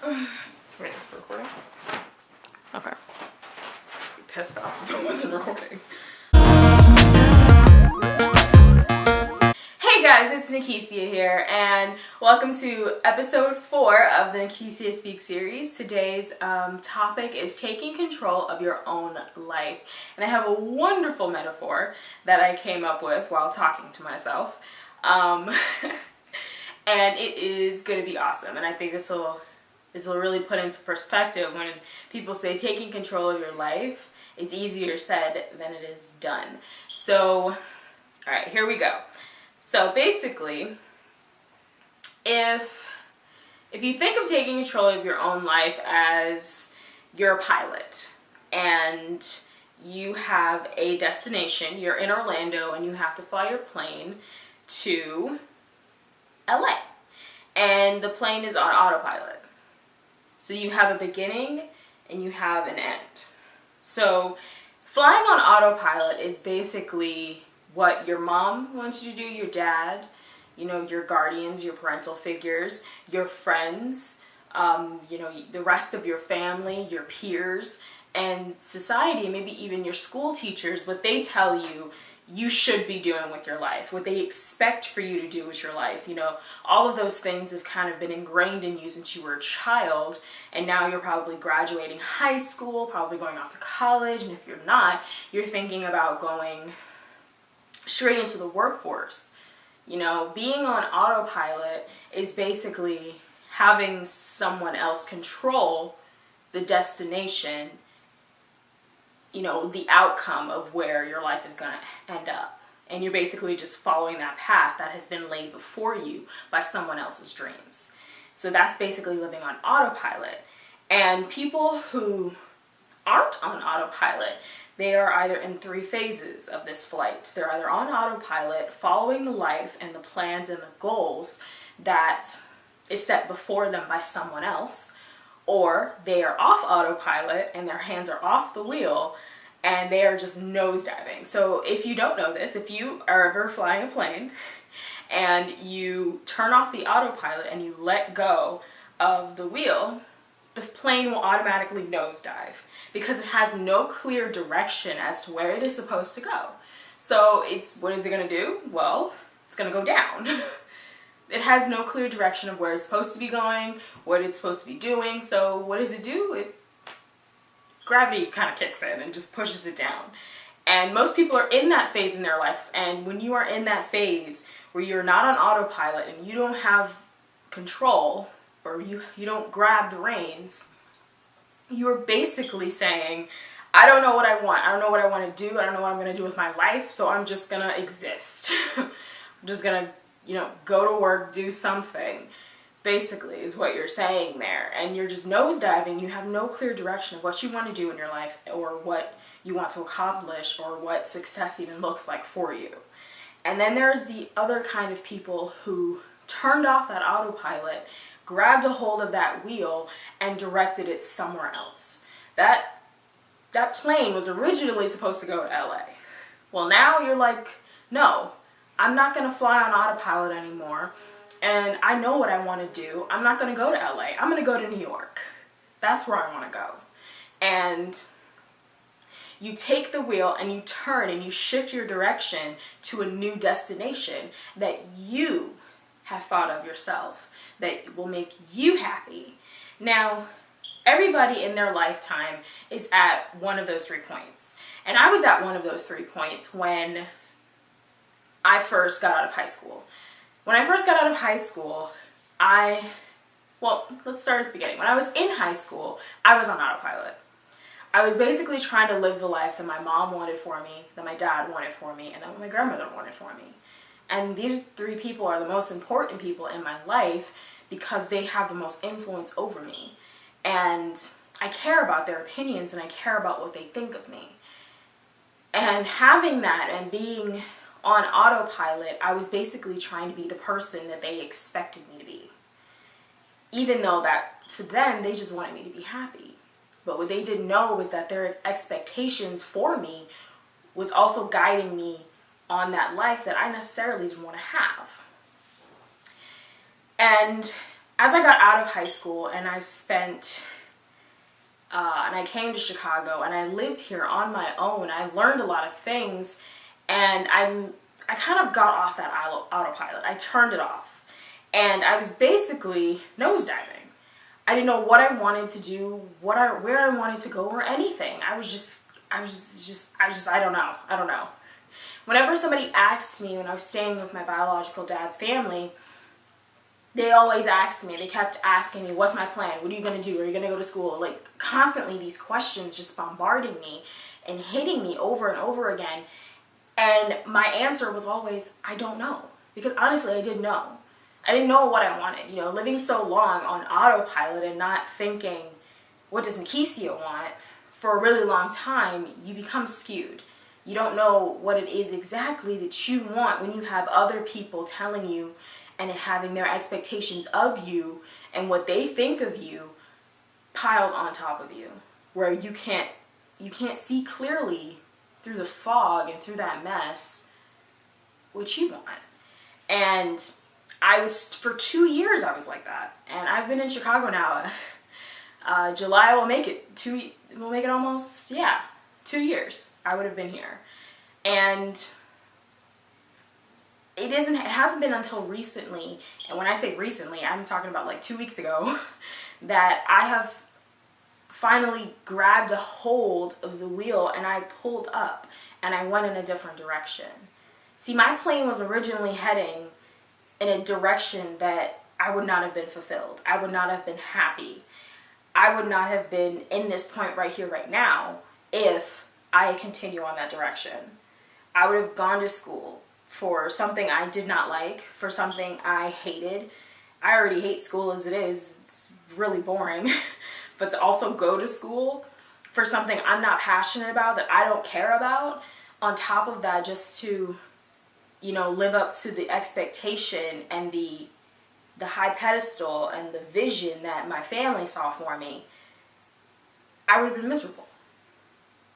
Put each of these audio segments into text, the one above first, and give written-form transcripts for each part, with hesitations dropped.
Wait, is it recording? Okay. I'm pissed off if it wasn't recording. Hey guys, it's Nikicia here, and welcome to episode 4 of the Nikicia Speak series. Today's topic is taking control of your own life. And I have a wonderful metaphor that I came up with while talking to myself. And it is going to be awesome, and I think this will really put into perspective when people say taking control of your life is easier said than it is done. So, alright, here we go. So basically, if you think of taking control of your own life as you're a pilot and you have a destination, you're in Orlando and you have to fly your plane to LA, and the plane is on autopilot. So you have a beginning and you have an end. So flying on autopilot is basically what your mom wants you to do, your dad, your guardians, your parental figures, your friends, the rest of your family, your peers, and society, maybe even your school teachers, what they tell you should be doing with your life, what they expect for you to do with your life. All of those things have kind of been ingrained in you since you were a child, and now you're probably graduating high school, probably going off to college, and if you're not, you're thinking about going straight into the workforce. Being on autopilot is basically having someone else control the destination, the outcome of where your life is going to end up. And you're basically just following that path that has been laid before you by someone else's dreams. So that's basically living on autopilot. And people who aren't on autopilot, they are either in 3 phases of this flight. They're either on autopilot, following the life and the plans and the goals that is set before them by someone else, or they are off autopilot and their hands are off the wheel and they are just nosediving. So if you don't know this, if you are ever flying a plane and you turn off the autopilot and you let go of the wheel, the plane will automatically nosedive because it has no clear direction as to where it is supposed to go. So what is it going to do? Well, it's going to go down. It has no clear direction of where it's supposed to be going, what it's supposed to be doing. So what does it do? Gravity kind of kicks in and just pushes it down. And most people are in that phase in their life. And when you are in that phase where you're not on autopilot and you don't have control, or you don't grab the reins, you're basically saying, I don't know what I want. I don't know what I want to do. I don't know what I'm going to do with my life. So I'm just going to exist. I'm just going to go to work, do something, basically, is what you're saying there. And you're just nosediving. You have no clear direction of what you want to do in your life, or what you want to accomplish, or what success even looks like for you. And then there's the other kind of people who turned off that autopilot, grabbed a hold of that wheel, and directed it somewhere else. That plane was originally supposed to go to LA. Well, now you're like, no, I'm not going to fly on autopilot anymore, and I know what I want to do. I'm not going to go to LA. I'm going to go to New York. That's where I want to go. And you take the wheel and you turn and you shift your direction to a new destination that you have thought of yourself, that will make you happy. Now, everybody in their lifetime is at one of those 3 points. And I was at one of those 3 points when I first got out of high school. When I first got out of high school, let's start at the beginning. When I was in high school, I was on autopilot. I was basically trying to live the life that my mom wanted for me, that my dad wanted for me, and that my grandmother wanted for me. And these 3 people are the most important people in my life because they have the most influence over me. And I care about their opinions and I care about what they think of me. And having that and being on autopilot, I was basically trying to be the person that they expected me to be. Even though that to them, they just wanted me to be happy. But what they didn't know was that their expectations for me was also guiding me on that life that I necessarily didn't want to have. And as I got out of high school and I spent, and I came to Chicago and I lived here on my own, I learned a lot of things, and I kind of got off that autopilot. I turned it off, and I was basically nosediving. I didn't know what I wanted to do, where I wanted to go, or anything. I don't know. Whenever somebody asked me, when I was staying with my biological dad's family, they always asked me, they kept asking me, what's my plan? What are you going to do? Are you going to go to school? Like, constantly these questions just bombarding me and hitting me over and over again. And my answer was always, I don't know. Because honestly, I didn't know. I didn't know what I wanted. You know, living so long on autopilot and not thinking, what does Nikicia want? For a really long time, you become skewed. You don't know what it is exactly that you want when you have other people telling you and having their expectations of you and what they think of you piled on top of you, where you can't see clearly through the fog and through that mess what you want. And for 2 years I was like that, and I've been in Chicago now. July will make it 2 years I would have been here. And it hasn't been until recently, and when I say recently, I'm talking about like 2 weeks ago, that I have finally grabbed a hold of the wheel and I pulled up and I went in a different direction. See, my plane was originally heading in a direction that I would not have been fulfilled. I would not have been happy. I would not have been in this point right here, right now, if I continue on that direction. I would have gone to school for something I did not like, for something I hated. I already hate school as it is. It's really boring. But to also go to school for something I'm not passionate about, that I don't care about, on top of that, just to, you know, live up to the expectation and the high pedestal and the vision that my family saw for me, I would have been miserable.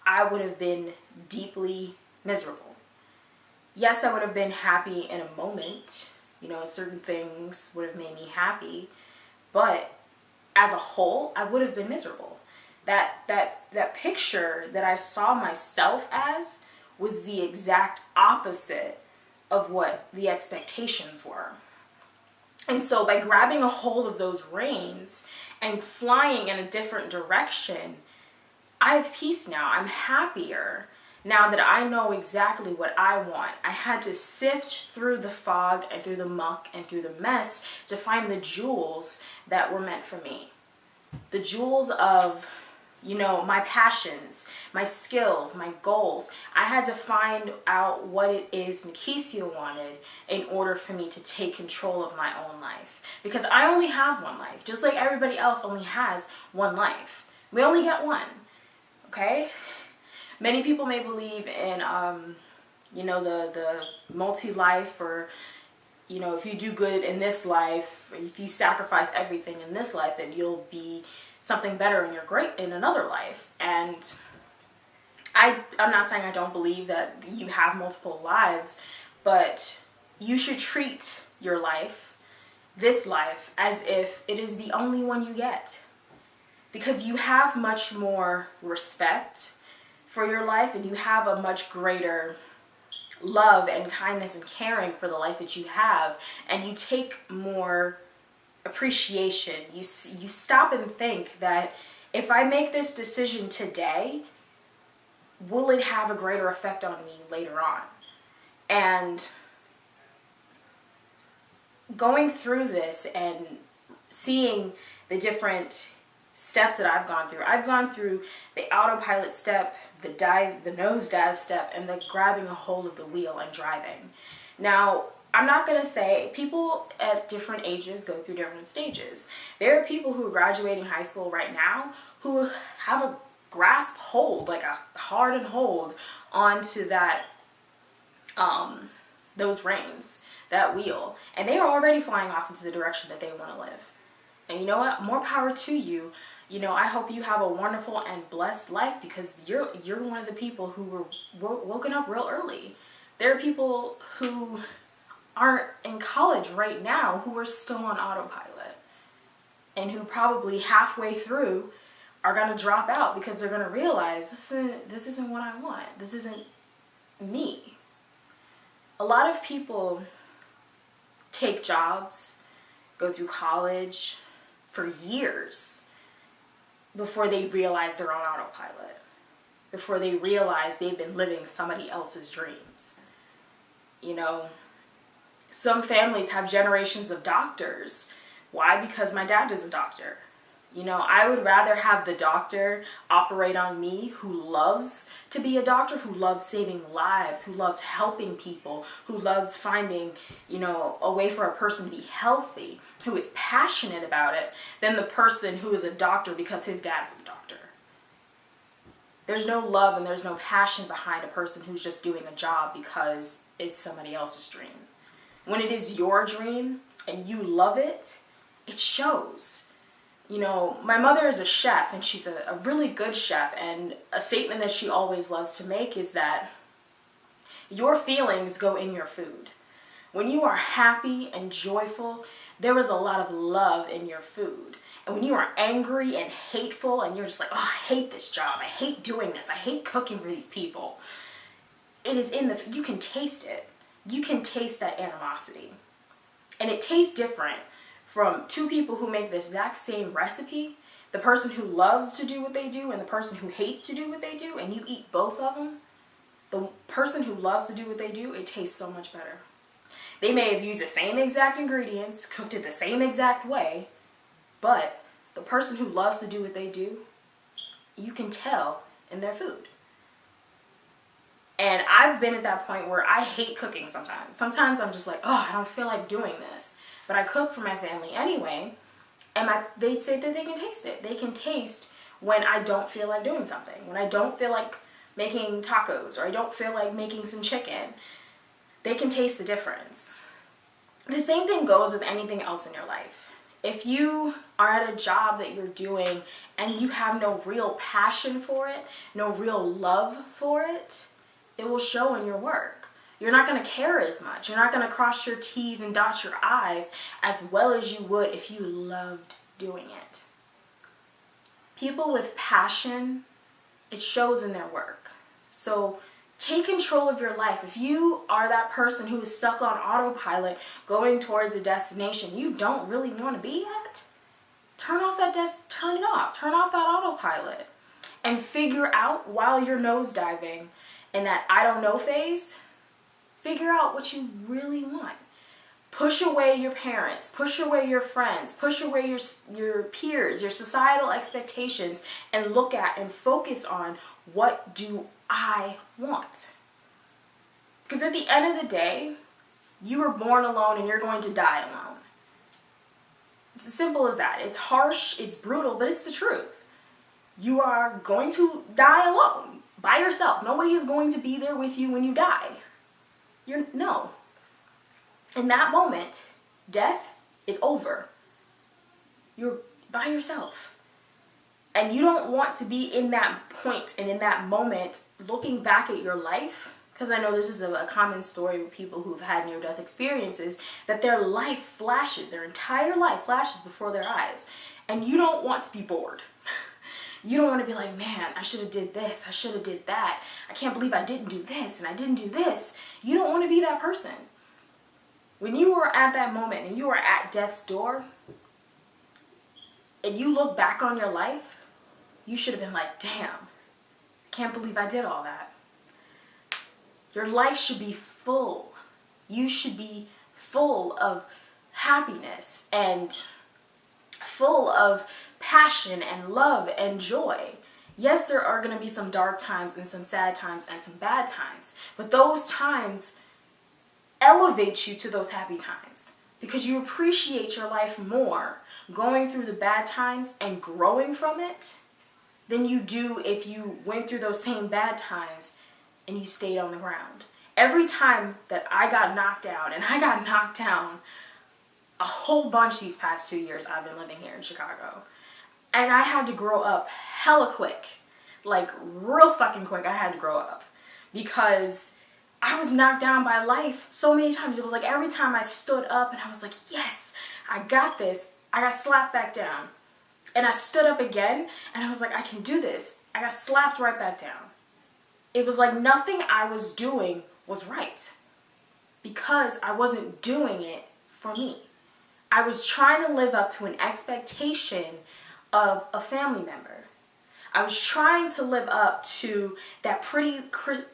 I would have been deeply miserable. Yes, I would have been happy in a moment. You know, certain things would have made me happy. But as a whole, I would have been miserable. That picture that I saw myself as was the exact opposite of what the expectations were. And so by grabbing a hold of those reins and flying in a different direction, I have peace now. I'm happier now that I know exactly what I want. I had to sift through the fog and through the muck and through the mess to find the jewels that were meant for me. The jewels of, you know, my passions, my skills, my goals. I had to find out what it is Nikicia wanted in order for me to take control of my own life. Because I only have one life, just like everybody else only has one life. We only get one, okay? Many people may believe in, you know, the multi-life, or, you know, if you do good in this life, if you sacrifice everything in this life, then you'll be something better in another life. And I'm not saying I don't believe that you have multiple lives, but you should treat your life, this life, as if it is the only one you get. Because you have much more respect for your life, and you have a much greater love and kindness and caring for the life that you have, and you take more appreciation. You stop and think that if I make this decision today, will it have a greater effect on me later on? And going through this and seeing the different steps that I've gone through the autopilot step, the nosedive step, and the grabbing a hold of the wheel and driving. Now, I'm not going to say people at different ages go through different stages. There are people who are graduating high school right now who have a grasp hold, like a hardened hold onto that, those reins, that wheel, and they are already flying off into the direction that they want to live. And you know what? More power to you. You know, I hope you have a wonderful and blessed life, because you're one of the people who were woken up real early. There are people who aren't in college right now who are still on autopilot. and who probably halfway through are going to drop out because they're going to realize this isn't what I want. This isn't me. A lot of people take jobs, go through college for years before they realize they're on autopilot, before they realize they've been living somebody else's dreams. You know, some families have generations of doctors. Why? Because my dad is a doctor. You know, I would rather have the doctor operate on me who loves to be a doctor, who loves saving lives, who loves helping people, who loves finding, you know, a way for a person to be healthy, who is passionate about it, than the person who is a doctor because his dad was a doctor. There's no love and there's no passion behind a person who's just doing a job because it's somebody else's dream. When it is your dream and you love it, it shows. You know, my mother is a chef, and she's a really good chef, and a statement that she always loves to make is that your feelings go in your food. When you are happy and joyful, there is a lot of love in your food. And when you are angry and hateful, and you're just like, oh, I hate this job, I hate doing this, I hate cooking for these people, it is in the, you can taste it. You can taste that animosity. And it tastes different from two people who make the exact same recipe, the person who loves to do what they do and the person who hates to do what they do, and you eat both of them. The person who loves to do what they do, it tastes so much better. They may have used the same exact ingredients, cooked it the same exact way, but the person who loves to do what they do, you can tell in their food. And I've been at that point where I hate cooking sometimes. Sometimes I'm just like, oh, I don't feel like doing this. But I cook for my family anyway, and they say that they can taste it. They can taste when I don't feel like doing something, when I don't feel like making tacos, or I don't feel like making some chicken. They can taste the difference. The same thing goes with anything else in your life. If you are at a job that you're doing and you have no real passion for it, no real love for it, it will show in your work. You're not going to care as much. You're not going to cross your T's and dot your I's as well as you would if you loved doing it. People with passion, it shows in their work. So take control of your life. If you are that person who is stuck on autopilot going towards a destination you don't really want to be at, turn it off, turn off that autopilot, and figure out while you're nosediving in that I don't know phase, figure out what you really want. Push away your parents, push away your friends, push away your peers, your societal expectations, and look at and focus on what do I want. Because at the end of the day, you were born alone and you're going to die alone. It's as simple as that. It's harsh, it's brutal, but it's the truth. You are going to die alone, by yourself. Nobody is going to be there with you when you die. No. In that moment, death is over. You're by yourself. And you don't want to be in that point and in that moment looking back at your life, because I know this is a common story with people who've had near-death experiences, that their life flashes, their entire life flashes before their eyes. And you don't want to be bored. You don't want to be like, man, I should have did this, I should have did that. I can't believe I didn't do this and I didn't do this. You don't want to be that person. When you are at that moment and you are at death's door and you look back on your life, you should have been like, damn, I can't believe I did all that. Your life should be full. You should be full of happiness and full of passion and love and joy. Yes, there are going to be some dark times and some sad times and some bad times, but those times elevate you to those happy times because you appreciate your life more going through the bad times and growing from it than you do if you went through those same bad times and you stayed on the ground. Every time that I got knocked down, and I got knocked down a whole bunch these past 2 years I've been living here in Chicago, and I had to grow up hella quick, like real fucking quick. I had to grow up because I was knocked down by life so many times. It was like every time I stood up and I was like, yes, I got this, I got slapped back down. And I stood up again, and I was like, I can do this. I got slapped right back down. It was like nothing I was doing was right, because I wasn't doing it for me. I was trying to live up to an expectation of a family member. I was trying to live up to that pretty,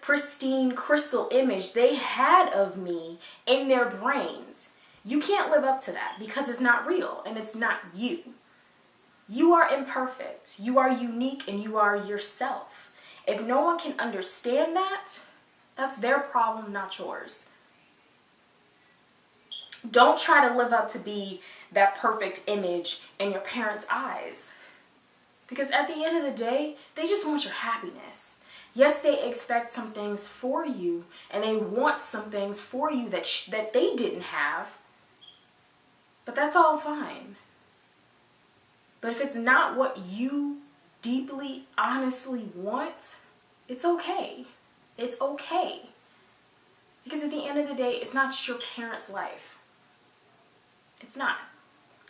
pristine crystal image they had of me in their brains. You can't live up to that because it's not real and it's not you. You are imperfect. You are unique and you are yourself. If no one can understand that, that's their problem, not yours. Don't try to live up to be that perfect image in your parents' eyes. Because at the end of the day, they just want your happiness. Yes, they expect some things for you, and they want some things for you that they didn't have. But that's all fine. But if it's not what you deeply, honestly want, it's okay. It's okay. Because at the end of the day, it's not just your parents' life. It's not.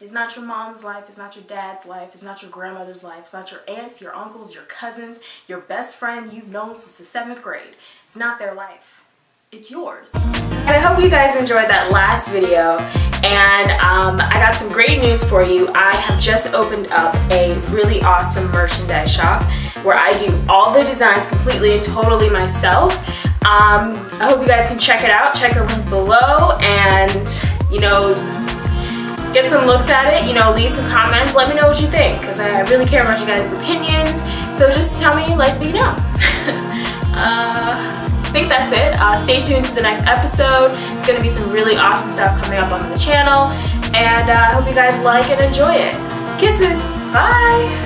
It's not your mom's life, it's not your dad's life, it's not your grandmother's life, it's not your aunts, your uncles, your cousins, your best friend you've known since the 7th grade. It's not their life. It's yours. And I hope you guys enjoyed that last video, and I got some great news for you. I have just opened up a really awesome merchandise shop where I do all the designs completely and totally myself. I hope you guys can check it out. Check the link below and, get some looks at it, leave some comments, let me know what you think, because I really care about you guys' opinions, so just tell me, let me know. I think that's it. Stay tuned to the next episode. It's going to be some really awesome stuff coming up on the channel, and I hope you guys like and enjoy it. Kisses! Bye!